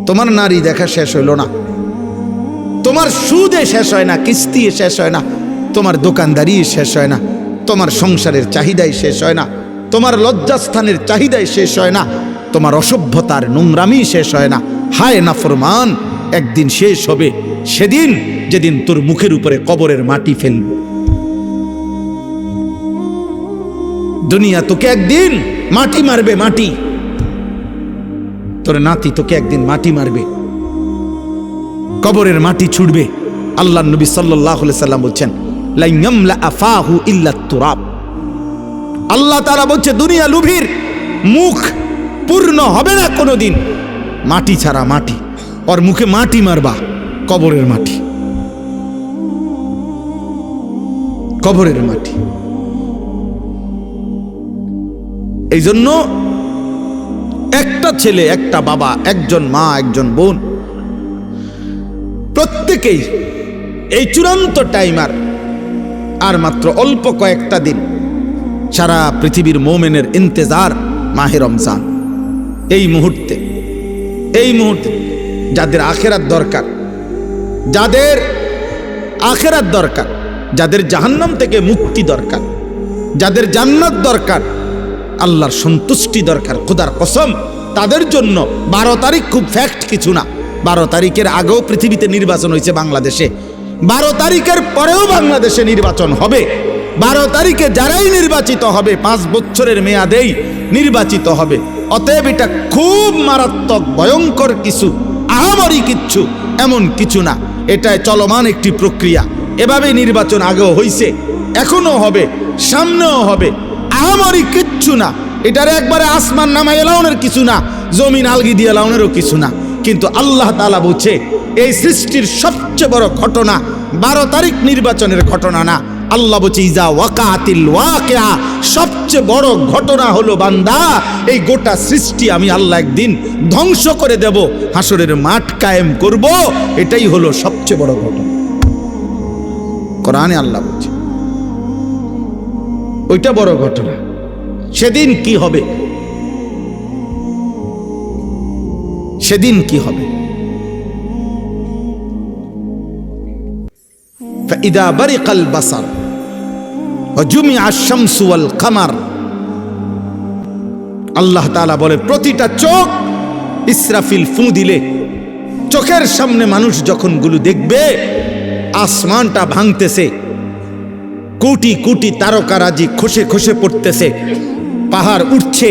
তোমার নারী দেখা শেষ হইল না, তোমার সুদে শেষ হয় না, কিস্তি শেষ হয় না, তোমার দোকানদারি শেষ হয় না, তোমার সংসারের চাহিদাই শেষ হয় না, তোমার লজ্জাস্থানের চাহিদাই শেষ হয় না, তোমার অসভ্যতার নোংরামি শেষ হয় না। হায় নাফরমান, একদিন শেষ হবে, সেদিন যেদিন তোর মুখের উপরে কবরের মাটি ফেলব। দুনিয়া তোকে একদিন মাটি মারবে, মাটি। তোর নাতি তোকে একদিন মাটি মারবে, কবরের মাটি ছুড়বে। আল্লাহ নবী সাল্লাল্লাহু আলাইহি সাল্লাম বলছেন, লা ইয়ামলা আফাহু ইল্লা তুরাব। আল্লাহ তাআলা বলছে, দুনিয়া লুভির মুখ পূর্ণ হবে না কোনোদিন মাটি ছাড়া, মাটি। ওর মুখে মাটি মারবা, কবরের মাটি, কবরের মাটি। এই জন্য একটা ছেলে, একটা বাবা, একজন মা, একজন বোন, প্রত্যেকেই এই চূড়ান্ত টাইমার আর মাত্র অল্প কয়েকটা দিন। সারা পৃথিবীর মোমেনের ইন্তেজার মাহে রমজান। এই মুহূর্তে, এই মুহূর্তে যাদের আখেরাত দরকার, যাদের আখেরাত দরকার, যাদের জাহান্নাম থেকে মুক্তি দরকার, যাদের জান্নাত দরকার, আল্লাহর সন্তুষ্টি দরকার, খোদার কসম, তাদের জন্য 12 তারিখ খুব ফ্যাক্ট কিছু না। 12 তারিখের আগেও পৃথিবীতে নির্বাচন হয়েছে বাংলাদেশে, 12 তারিখের পরেও বাংলাদেশে নির্বাচন হবে। 12 তারিখে যারাই নির্বাচিত হবে 5 বছরের মেয়াদেই নির্বাচিত হবে। অতএব এটা খুব মারাত্মক ভয়ঙ্কর কিছু, আহামরি কিচ্ছু এমন কিছু না। এটা চলমান একটি প্রক্রিয়া। এভাবে নির্বাচন আগেও হয়েছে, এখনো হবে, সামনেও হবে। আহামরি কিচ্ছু না, এটার একবারে আসমান নামাই এলাউনের কিছু না, জমিন আলগি দিয়ে এলাউনেরও কিছু না। কিন্তু আল্লাহ তাআলা বলছে, এই সৃষ্টির সবচেয়ে বড় ঘটনা 12 তারিখ নির্বাচনের ঘটনা না। আল্লাহ বলছে, ইজা ওয়াকাতিল ওয়াকিয়া, সবচেয়ে বড় ঘটনা হলো বান্দা, এই গোটা সৃষ্টি আমি আল্লাহ একদিন ধ্বংস করে দেব, হাসরের মাঠ কায়েম করব। এটাই হলো সবচেয়ে বড় ঘটনা। কোরআনে আল্লাহ বলছে ওইটা বড় ঘটনা। সেদিন কি হবে, সেদিন কি হবে? ফাইদা বারিকাল বাসার ওয়া জুমিআ আশ-শামসু ওয়াল কামার। আল্লাহ তাআলা বলে, প্রতিটা চোখ ইসরাফিল ফু দিলে, চোখের সামনে মানুষ যখন গুলো দেখবে আসমানটা ভাঙতেছে, কোটি কোটি তারকারাজি খসে খসে পড়তেছে, পাহাড় উঠছে,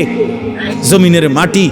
জমিনের মাটি